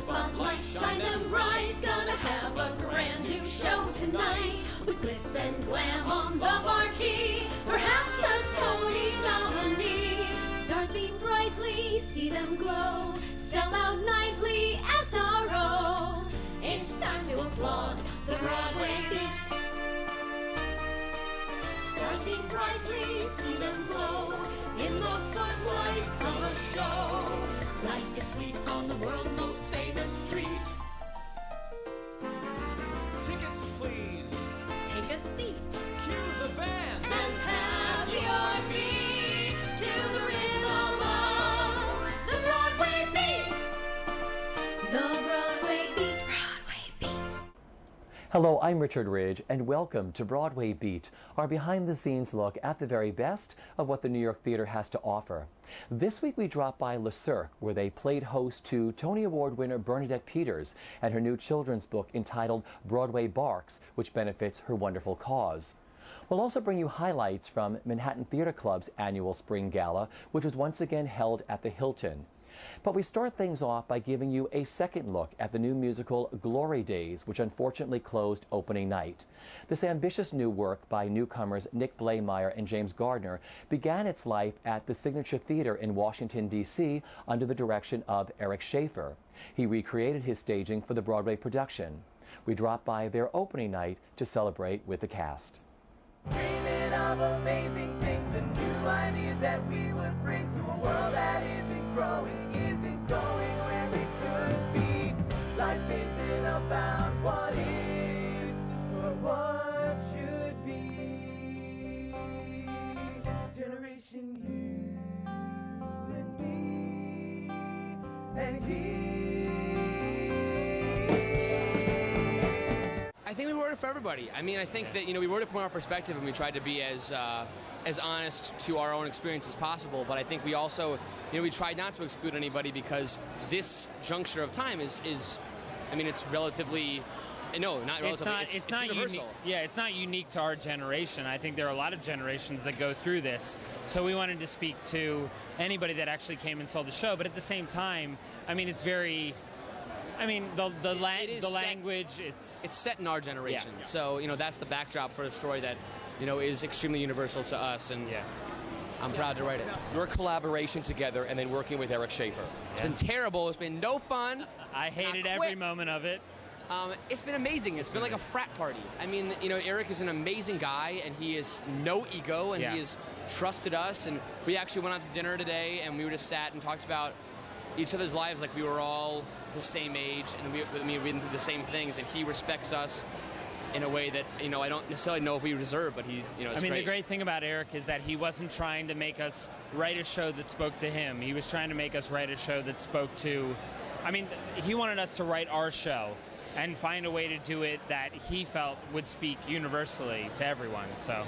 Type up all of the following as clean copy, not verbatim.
spotlights shine them bright. Gonna have a brand new show tonight with glitz and glam on the marquee. Perhaps a Tony nominee. Stars beam brightly, see them glow. Sell out nightly, SRO. It's time to applaud the Broadway Beat. Stars beam brightly, see them glow in the footlights of a show. Life is sweet on the world's most famous street. Tickets, please. Take a seat Cue the band. and have your feet to the rhythm of the Broadway Beat. The Broadway Beat. Broadway Beat. Hello, I'm Richard Ridge, and welcome to Broadway Beat, our behind-the-scenes look at the very best of what the New York theater has to offer. This week we dropped by Le Cirque, where they played host to Tony Award winner Bernadette Peters and her new children's book entitled Broadway Barks, which benefits her wonderful cause. We'll also bring you highlights from Manhattan Theater Club's annual Spring Gala, which was once again held at the Hilton. But we start things off by giving you a second look at the new musical Glory Days, which unfortunately closed opening night. This ambitious new work by newcomers Nick Blaemire and James Gardner began its life at the Signature Theater in Washington, D.C. under the direction of Eric Schaefer. He recreated his staging for the Broadway production. We dropped by their opening night to celebrate with the cast. Dreaming of amazing things and new ideas that we would bring to a world that isn't growing, isn't going where it could be. Life isn't about what is, but what should be. Generation you and me and he. I think we wrote it for everybody. I mean, I think that, we wrote it from our perspective and we tried to be as honest to our own experience as possible. But I think we also, we tried not to exclude anybody because this juncture of time is it's relatively, no, not relatively, it's not universal. It's not unique to our generation. I think there are a lot of generations that go through this. So we wanted to speak to anybody that actually came and saw the show. But at the same time, it's very... the language, it's set in our generation. Yeah. So, that's the backdrop for a story that, is extremely universal to us. And I'm proud to write it. Your collaboration together and then working with Eric Schaefer. It's been terrible. It's been no fun. I hated every moment of it. It's been amazing. It's been like a frat party. Eric is an amazing guy, and he has no ego, and he has trusted us. And we actually went out to dinner today, and we just sat and talked about each other's lives like we were all the same age, and we've been through the same things, and he respects us in a way that, I don't necessarily know if we deserve, but he, it's great. The great thing about Eric is that he wasn't trying to make us write a show that spoke to him. He was trying to make us write a show that spoke to, he wanted us to write our show and find a way to do it that he felt would speak universally to everyone, so.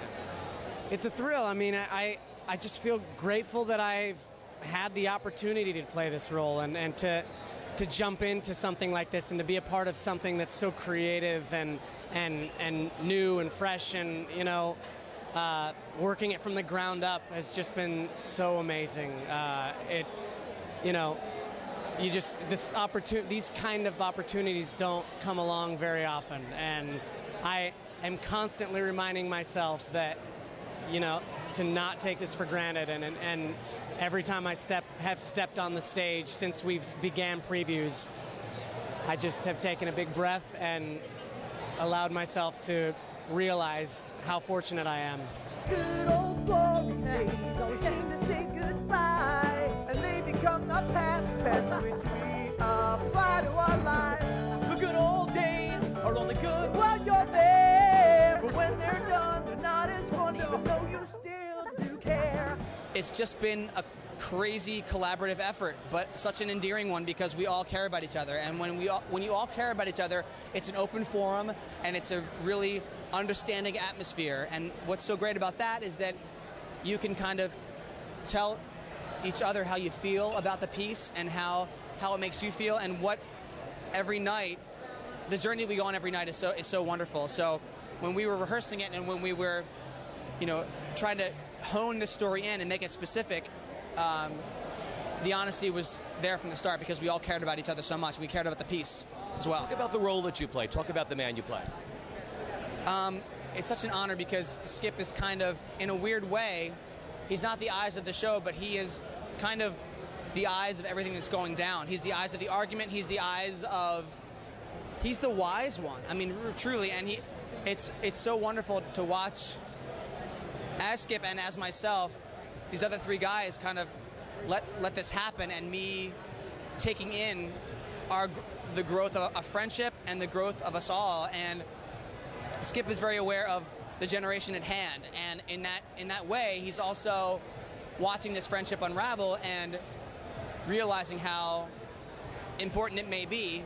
It's a thrill. I just feel grateful that I've had the opportunity to play this role and to jump into something like this and to be a part of something that's so creative and new and fresh, and working it from the ground up has just been so amazing. These kind of opportunities don't come along very often, and I am constantly reminding myself that to not take this for granted, and every time I have stepped on the stage since we've began previews, I just have taken a big breath and allowed myself to realize how fortunate I am. Good old glory days always seem to say goodbye, and they become the past tense which we apply to our lives. The good old days are only good while you're there, but when they're done, they're not as fun, even though you still do care. It's just been a crazy collaborative effort, but such an endearing one because we all care about each other. And when you all care about each other, it's an open forum and it's a really understanding atmosphere. And what's so great about that is that you can kind of tell each other how you feel about the piece and how it makes you feel, and what every night, the journey we go on every night is so wonderful. So when we were rehearsing it and when we were trying to hone the story in and make it specific, the honesty was there from the start because we all cared about each other so much. We cared about the piece as well. Talk about the role that you play. Talk about the man you play. It's such an honor because Skip is kind of, in a weird way, he's not the eyes of the show, but he is kind of the eyes of everything that's going down. He's the eyes of the argument. He's the wise one. I mean, truly, and it's so wonderful to watch as Skip and as myself, these other three guys kind of let this happen, and me taking in the growth of a friendship and the growth of us all. And Skip is very aware of the generation at hand, and in that way, he's also watching this friendship unravel and realizing how important it may be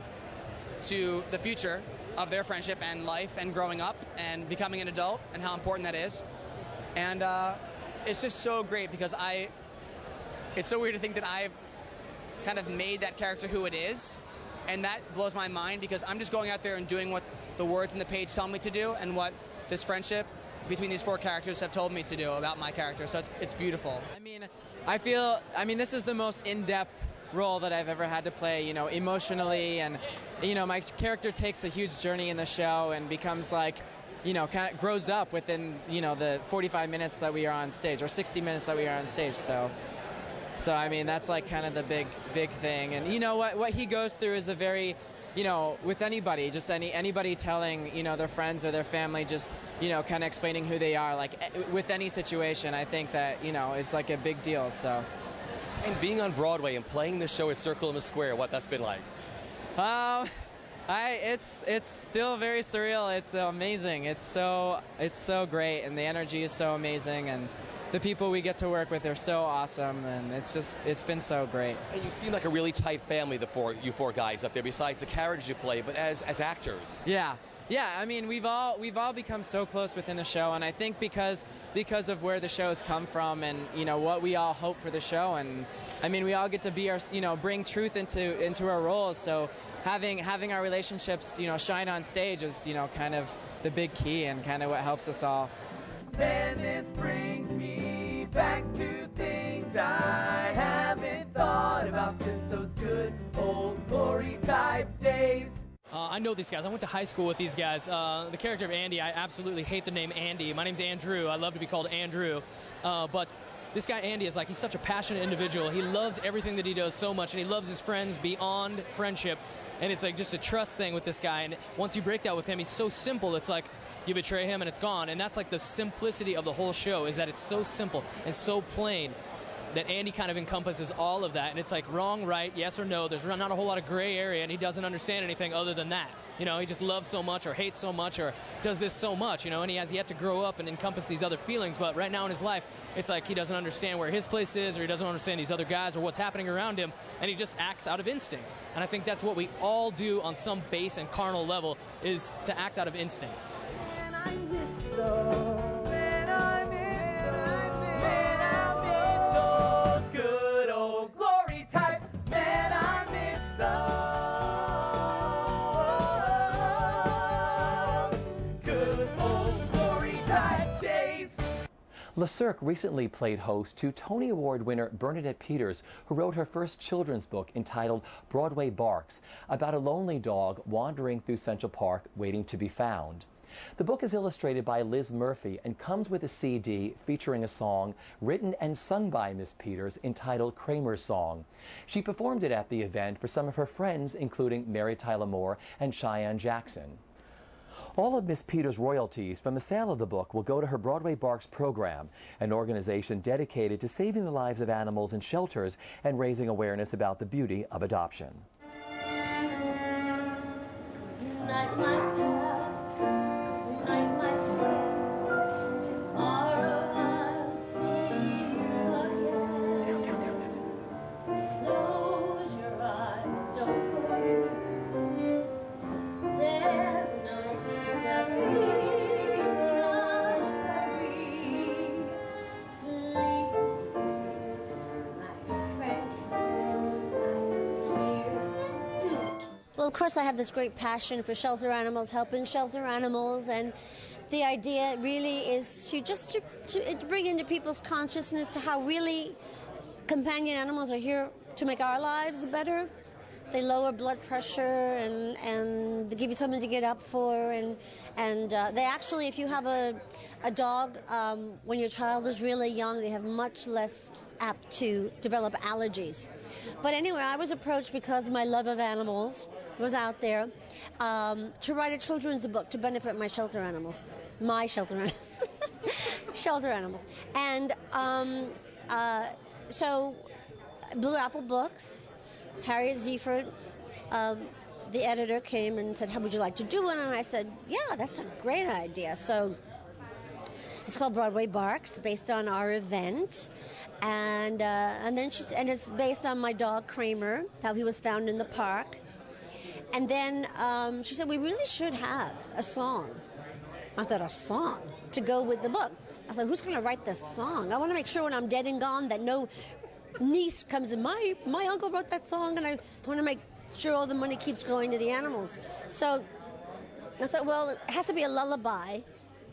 to the future of their friendship and life and growing up and becoming an adult, and how important that is. And it's just so great because it's so weird to think that I've kind of made that character who it is, and that blows my mind because I'm just going out there and doing what the words in the page tell me to do and what this friendship between these four characters have told me to do about my character. So it's beautiful. I mean, this is the most in-depth role that I've ever had to play, emotionally, and, my character takes a huge journey in the show and becomes like, kind of grows up within, the 45 minutes that we are on stage, or 60 minutes that we are on stage. So I mean, that's like kind of the big thing. And what he goes through is a very, with anybody, just anybody telling, their friends or their family, just, kind of explaining who they are, like with any situation, I think that, is like a big deal. So. And being on Broadway and playing the show at Circle in the Square, what that's been like? It's still very surreal. It's amazing. It's so great, and the energy is so amazing, and the people we get to work with are so awesome, and it's been so great. And you seem like a really tight family, you four guys up there, besides the characters you play, but as actors. Yeah, I mean, we've all become so close within the show, and I think because of where the show has come from, and what we all hope for the show, and I mean, we all get to be bring truth into our roles. So having our relationships shine on stage is kind of the big key and kind of what helps us all. Then this brings me back to things I haven't thought about since those good old glory type days. I know these guys. I went to high school with these guys. The character of Andy, I absolutely hate the name Andy. My name's Andrew. I love to be called Andrew. But this guy Andy is he's such a passionate individual. He loves everything that he does so much, and he loves his friends beyond friendship. And it's like just a trust thing with this guy. And once you break that with him, he's so simple. It's like you betray him and it's gone. And that's like the simplicity of the whole show, is that it's so simple and so plain that Andy kind of encompasses all of that. And it's like wrong, right, yes or no. There's not a whole lot of gray area, and he doesn't understand anything other than that. He just loves so much or hates so much or does this so much, and he has yet to grow up and encompass these other feelings. But right now in his life, it's like he doesn't understand where his place is, or he doesn't understand these other guys or what's happening around him, and he just acts out of instinct. And I think that's what we all do on some base and carnal level, is to act out of instinct. And I miss those. Good old glory type, man, I miss those good old glory type days. LeCirque recently played host to Tony Award winner Bernadette Peters, who wrote her first children's book entitled Broadway Barks, about a lonely dog wandering through Central Park waiting to be found. The book is illustrated by Liz Murphy and comes with a CD featuring a song written and sung by Miss Peters entitled Kramer's Song. She performed it at the event for some of her friends, including Mary Tyler Moore and Cheyenne Jackson. All of Miss Peters' royalties from the sale of the book will go to her Broadway Barks program, an organization dedicated to saving the lives of animals in shelters and raising awareness about the beauty of adoption. Well, of course, I have this great passion for shelter animals, helping shelter animals, and the idea really is to bring into people's consciousness to how really companion animals are here to make our lives better. They lower blood pressure and they give you something to get up for. And they actually, if you have a dog, when your child is really young, they have much less apt to develop allergies. But anyway, I was approached because my love of animals was out there to write a children's book to benefit my shelter animals. My shelter animals. Shelter animals. And so Blue Apple Books, Harriet Ziefert, the editor, came and said, how would you like to do it? And I said, yeah, that's a great idea. So it's called Broadway Barks, based on our event. And then and it's based on my dog Kramer, how he was found in the park. And then she said, we really should have a song. I thought, a song to go with the book. I thought, who's going to write this song? I want to make sure when I'm dead and gone that no niece comes in. My uncle wrote that song, and I want to make sure all the money keeps going to the animals. So I thought, well, it has to be a lullaby.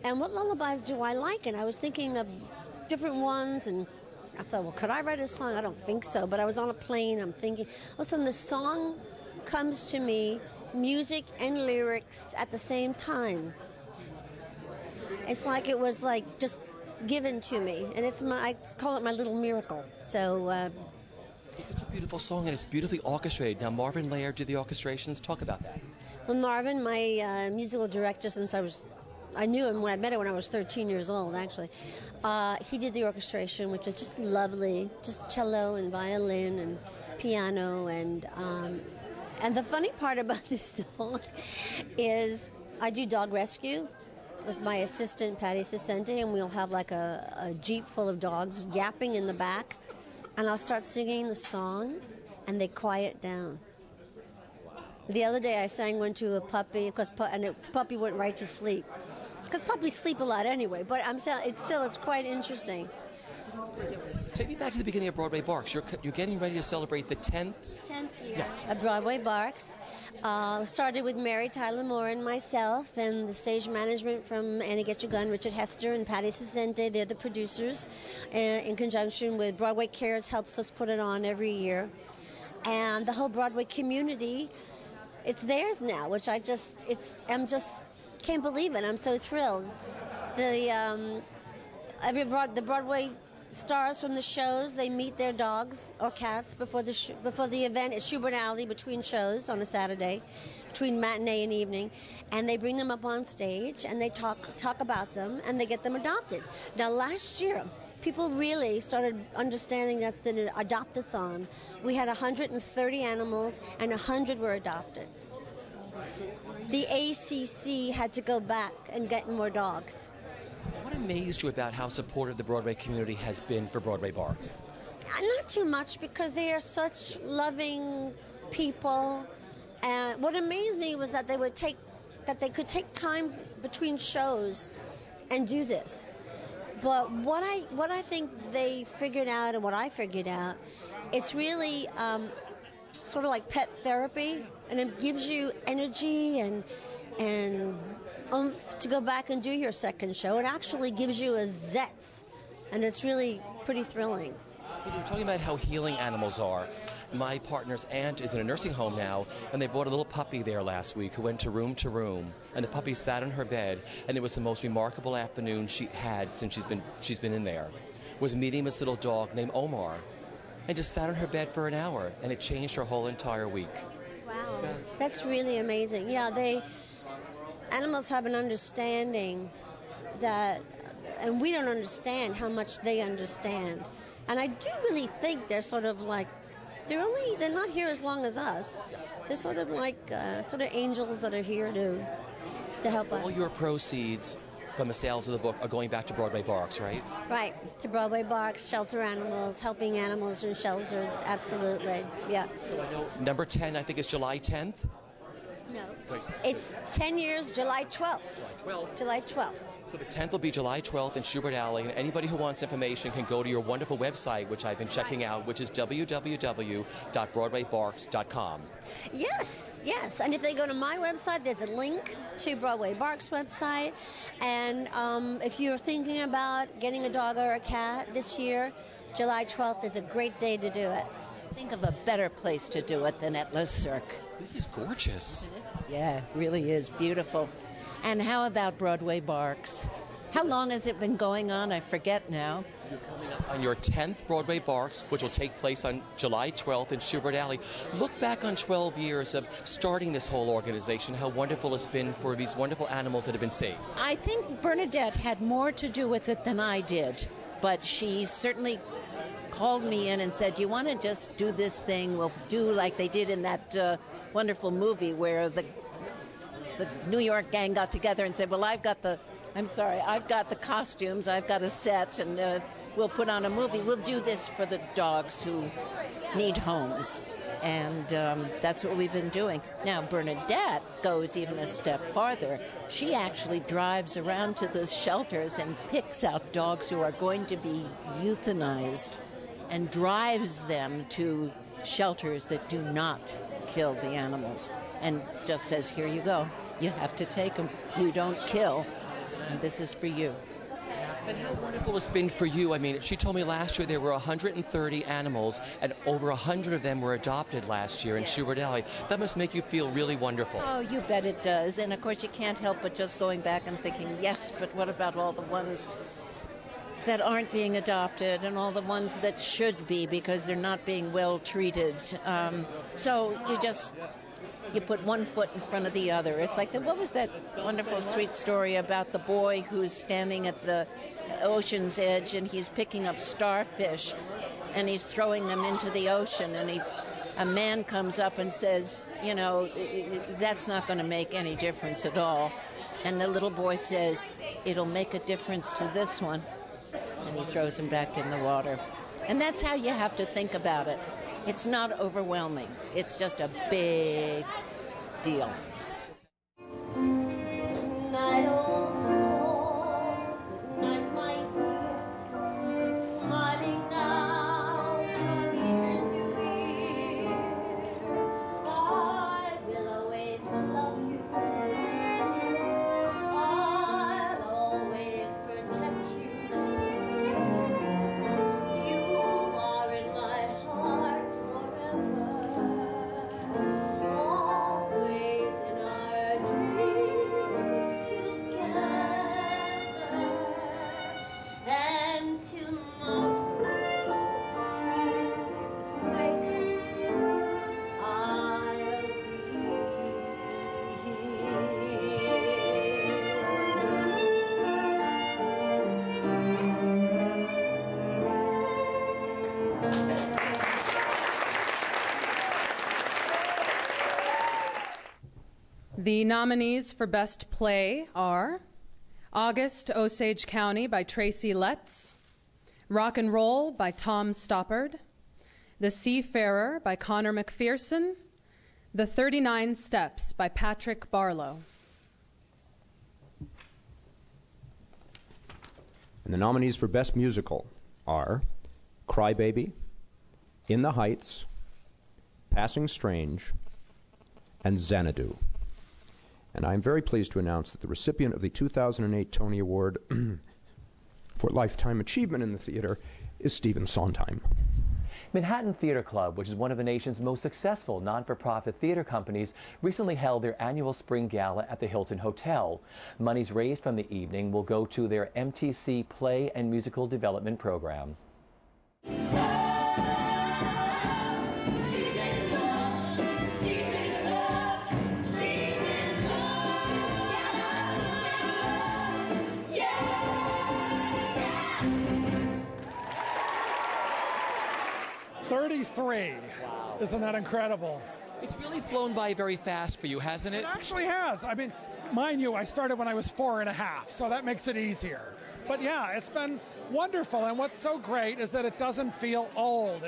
And what lullabies do I like? And I was thinking of different ones, and I thought, well, could I write a song? I don't think so. But I was on a plane. I'm thinking, all of a sudden the song comes to me, music and lyrics at the same time. It's like it was like just given to me, and I call it my little miracle. So it's such a beautiful song, and it's beautifully orchestrated. Now, Marvin Laird did the orchestrations. Talk about that. Well, Marvin, my musical director since I knew him when I met him when I was 13 years old, actually. He did the orchestration, which was just lovely, just cello and violin and piano. And the funny part about this song is I do dog rescue with my assistant, Patty Cicente, and we'll have like a jeep full of dogs yapping in the back. And I'll start singing the song, and they quiet down. The other day I sang one to a puppy, and the puppy went right to sleep. Because puppies sleep a lot anyway, but it's quite interesting. Take me back to the beginning of Broadway Barks. You're getting ready to celebrate the 10th year of Broadway Barks. Started with Mary Tyler Moore and myself, and the stage management from Annie Get Your Gun, Richard Hester and Patty Cicente. They're the producers, in conjunction with Broadway Cares, helps us put it on every year. And the whole Broadway community, it's theirs now, which I'm just can't believe it. I'm so thrilled. The Broadway stars from the shows, they meet their dogs or cats before the event at Schubert Alley between shows on a Saturday, between matinee and evening, and they bring them up on stage and they talk about them and they get them adopted. Now, last year, people really started understanding that's an adopt-a-thon. We had 130 animals and 100 were adopted. The ACC had to go back and get more dogs. What amazed you about how supportive the Broadway community has been for Broadway Barks? Not too much, because they are such loving people. And what amazed me was that they could take time between shows and do this. But what I think they figured out, and what I figured out, it's really sort of like pet therapy, and it gives you energy and oomph to go back and do your second show. It actually gives you a zest, and it's really pretty thrilling. You're talking about how healing animals are. My partner's aunt is in a nursing home now, and they brought a little puppy there last week who went to room, and the puppy sat on her bed, and it was the most remarkable afternoon she had since she's been in there. Was meeting this little dog named Omar, and just sat on her bed for an hour, and it changed her whole entire week. Wow, that's really amazing. Yeah, animals have an understanding and we don't understand how much they understand. And I do really think they're sort of like, they're not here as long as us. They're sort of like angels that are here to help us. All your proceeds from the sales of the book are going back to Broadway Barks, right? Right, to Broadway Barks, shelter animals, helping animals in shelters, absolutely, yeah. So I know number 10, I think it's July 10th? No, it's 10 years, July 12th. July 12th. So the 10th will be July 12th in Schubert Alley, and anybody who wants information can go to your wonderful website, which I've been checking out, which is www.broadwaybarks.com. Yes, and if they go to my website, there's a link to Broadway Barks website, and if you're thinking about getting a dog or a cat this year, July 12th is a great day to do it. Think of a better place to do it than at Le Cirque. This is gorgeous. Yeah, it really is beautiful. And how about Broadway Barks? How long has it been going on? I forget now. You're coming up on your 10th Broadway Barks, which will take place on July 12th in Schubert Alley. Look back on 12 years of starting this whole organization, how wonderful it's been for these wonderful animals that have been saved. I think Bernadette had more to do with it than I did, but she certainly called me in and said, do you want to just do this thing? We'll do like they did in that wonderful movie where the New York gang got together and said, well, I've got the costumes, I've got a set, and we'll put on a movie. We'll do this for the dogs who need homes. And that's what we've been doing. Now, Bernadette goes even a step farther. She actually drives around to the shelters and picks out dogs who are going to be euthanized and drives them to shelters that do not kill the animals and just says, here you go. You have to take them. You don't kill. And this is for you. And how wonderful it's been for you. I mean, she told me last year there were 130 animals, and over 100 of them were adopted last year in Schubert Alley. That must make you feel really wonderful. Oh, you bet it does. And, of course, you can't help but just going back and thinking, yes, but what about all the ones that aren't being adopted and all the ones that should be because they're not being well treated? So you put one foot in front of the other. It's like, what was that wonderful, sweet story about the boy who's standing at the ocean's edge and he's picking up starfish and he's throwing them into the ocean, and a man comes up and says, you know, that's not going to make any difference at all. And the little boy says, it'll make a difference to this one. And he throws him back in the water. And that's how you have to think about it. It's not overwhelming. It's just a big deal. The nominees for Best Play are August, Osage County by Tracy Letts, Rock and Roll by Tom Stoppard, The Seafarer by Connor McPherson, The 39 Steps by Patrick Barlow. And the nominees for Best Musical are Cry Baby, In the Heights, Passing Strange, and Xanadu. And I'm very pleased to announce that the recipient of the 2008 Tony Award for Lifetime Achievement in the Theater is Stephen Sondheim. Manhattan Theater Club, which is one of the nation's most successful non-for-profit theater companies, recently held their annual spring gala at the Hilton Hotel. Monies raised from the evening will go to their MTC Play and Musical Development Program. Wow. Isn't that incredible? It's really flown by very fast for you, hasn't it? It actually has. I mean, mind you, I started when I was 4.5, so that makes it easier. But yeah, it's been wonderful. And what's so great is that it doesn't feel old.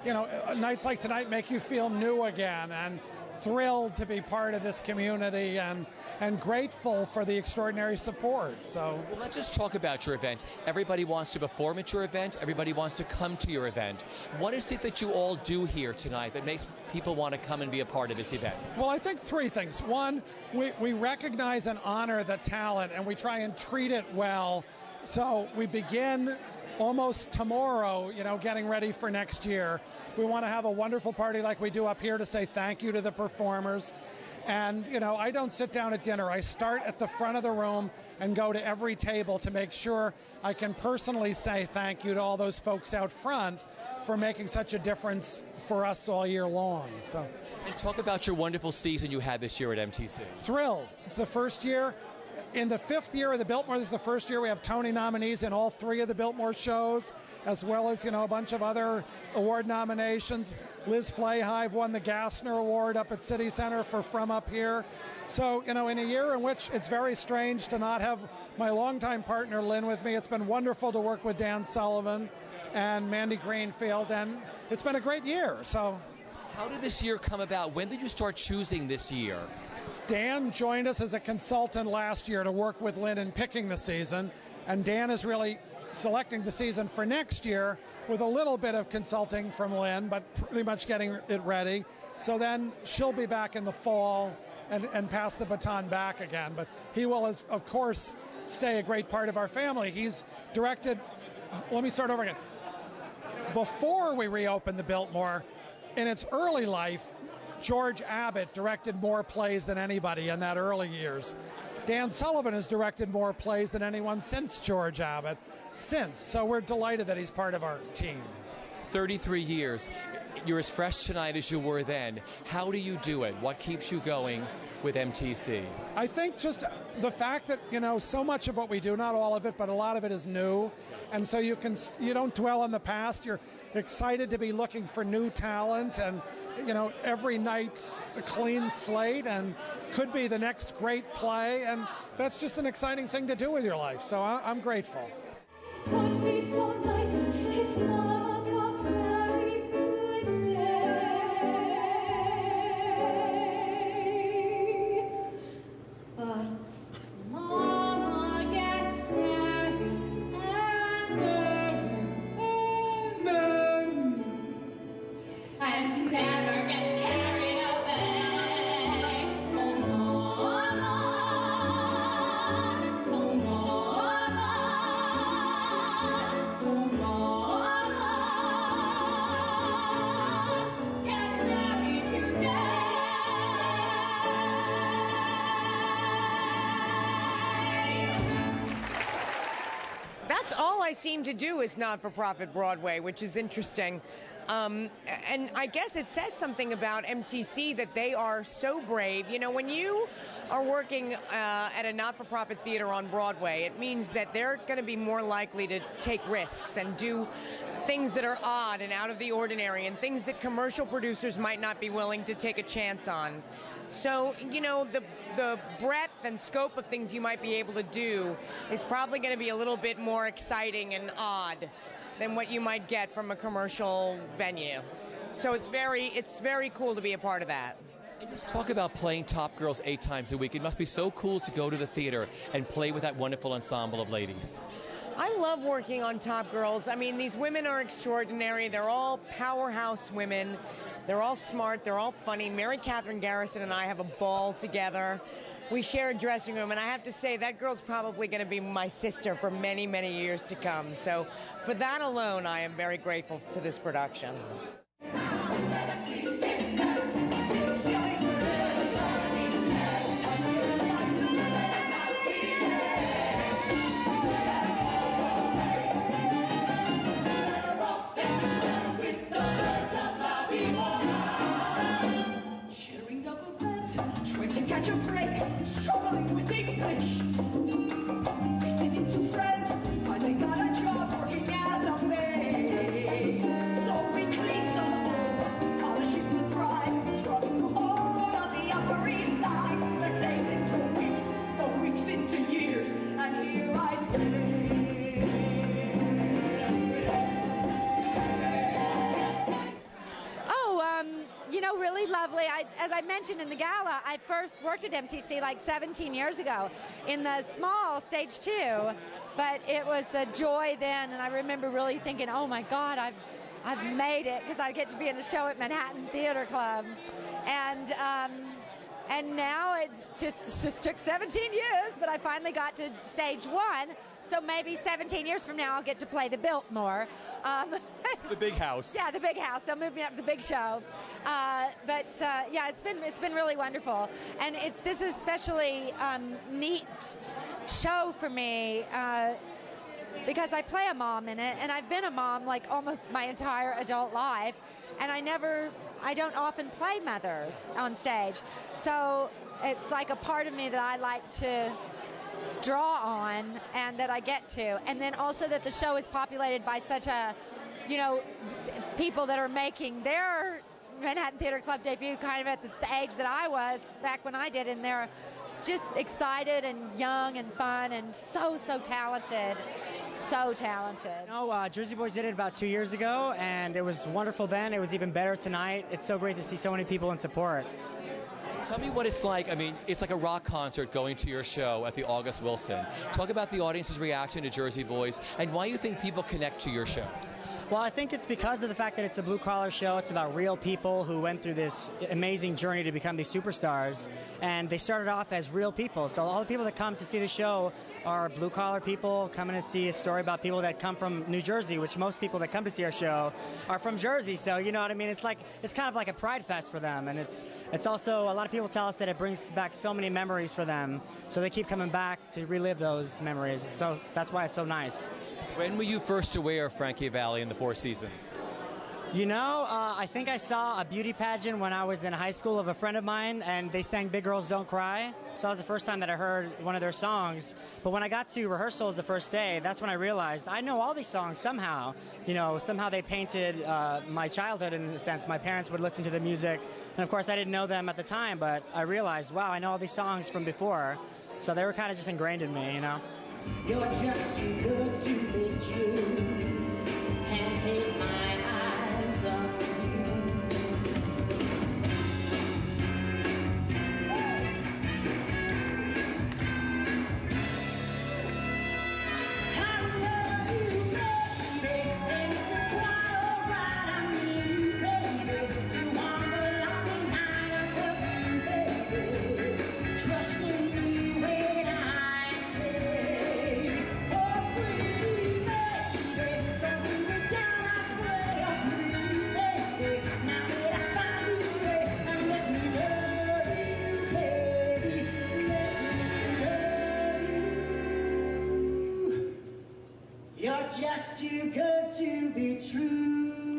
Nights like tonight make you feel new again, and thrilled to be part of this community and grateful for the extraordinary support. So, well, let's just talk about your event. Everybody wants to perform at your event. Everybody wants to come to your event. What is it that you all do here tonight that makes people want to come and be a part of this event? Well, I think three things. One, we recognize and honor the talent, and we try and treat it well. So we begin almost tomorrow, getting ready for next year. We want to have a wonderful party like we do up here to say thank you to the performers. And, I don't sit down at dinner. I start at the front of the room and go to every table to make sure I can personally say thank you to all those folks out front for making such a difference for us all year long. So, and talk about your wonderful season you had this year at MTC. Thrilled. It's the first year. In the 5th year of the Biltmore, this is the first year we have Tony nominees in all 3 of the Biltmore shows, as well as, a bunch of other award nominations. Liz Flahive won the Gassner Award up at City Center for From Up Here. So, in a year in which it's very strange to not have my longtime partner Lynn with me, it's been wonderful to work with Dan Sullivan and Mandy Greenfield, and it's been a great year. So, how did this year come about? When did you start choosing this year? Dan joined us as a consultant last year to work with Lynn in picking the season, and Dan is really selecting the season for next year with a little bit of consulting from Lynn, but pretty much getting it ready. So then she'll be back in the fall and pass the baton back again. But he will, of course, stay a great part of our family. He's directed, let me start over again. Before we reopened the Biltmore, in its early life, George Abbott directed more plays than anybody in that early years. Dan Sullivan has directed more plays than anyone since George Abbott. So we're delighted that he's part of our team. 33 years. You're as fresh tonight as you were then. How do you do it? What keeps you going with MTC? I think just the fact that, so much of what we do, not all of it, but a lot of it is new. And so you don't dwell on the past. You're excited to be looking for new talent, and every night's a clean slate and could be the next great play, and that's just an exciting thing to do with your life. So I'm grateful. Would be so nice if Mama got married this day. But Mama gets married and never gets carried away. Oh, Mama, oh, Mama, oh, Mama gets married today. That's all I seem to do is not-for-profit Broadway, which is interesting. And I guess it says something about MTC that they are so brave. When you are working at a not-for-profit theater on Broadway, it means that they're going to be more likely to take risks and do things that are odd and out of the ordinary and things that commercial producers might not be willing to take a chance on. So, the breadth and scope of things you might be able to do is probably going to be a little bit more exciting and odd than what you might get from a commercial venue. So it's very cool to be a part of that. And just talk about playing Top Girls 8 times a week. It must be so cool to go to the theater and play with that wonderful ensemble of ladies. I love working on Top Girls. I mean, these women are extraordinary. They're all powerhouse women. They're all smart. They're all funny. Mary Catherine Garrison and I have a ball together. We share a dressing room, and I have to say that girl's probably going to be my sister for many, many years to come. So for that alone, I am very grateful to this production. Trying to catch a break, struggling with English. Listening to friends, finally got a job working as a maid. So between some holes, polishing the pride, struggling hard on the Upper East Side. The days into weeks, the weeks into years, and here I stay. Really lovely. As I mentioned in the gala, I first worked at MTC like 17 years ago in the small stage 2, but it was a joy then, and I remember really thinking, oh my God, I've made it, because I get to be in a show at Manhattan Theater Club. And And now it just took 17 years, but I finally got to stage 1. So maybe 17 years from now I'll get to play the Biltmore. The big house. Yeah, the big house. They'll move me up to the big show. Yeah, it's been really wonderful. And this is especially neat show for me because I play a mom in it, and I've been a mom like almost my entire adult life, and I don't often play mothers on stage. So it's like a part of me that I like to draw on and that I get to. And then also that the show is populated by such people that are making their Manhattan Theater Club debut kind of at the age that I was back when I did, and they're just excited and young and fun and so talented. So talented. Jersey Boys did it about 2 years ago, and it was wonderful then. It was even better tonight. It's so great to see so many people in support. Tell me what it's like. I mean, it's like a rock concert going to your show at the August Wilson. Talk about the audience's reaction to Jersey Boys and why you think people connect to your show. Well, I think it's because of the fact that it's a blue-collar show. It's about real people who went through this amazing journey to become these superstars, and they started off as real people. So all the people that come to see the show are blue-collar people coming to see a story about people that come from New Jersey, which most people that come to see our show are from Jersey. So you know what I mean? It's kind of like a pride fest for them, and it's also, a lot of people tell us that it brings back so many memories for them. So they keep coming back to relive those memories. So that's why it's so nice. When were you first aware of Frankie Valli and the Four Seasons? I think I saw a beauty pageant when I was in high school of a friend of mine, and they sang Big Girls Don't Cry. So that was the first time that I heard one of their songs. But when I got to rehearsals the first day, that's when I realized I know all these songs somehow. Somehow they painted my childhood in a sense. My parents would listen to the music, and of course I didn't know them at the time, but I realized, wow, I know all these songs from before. So they were kind of just ingrained in me, You're just too good to be true. Can't take my eyes off of You're just too good to be true.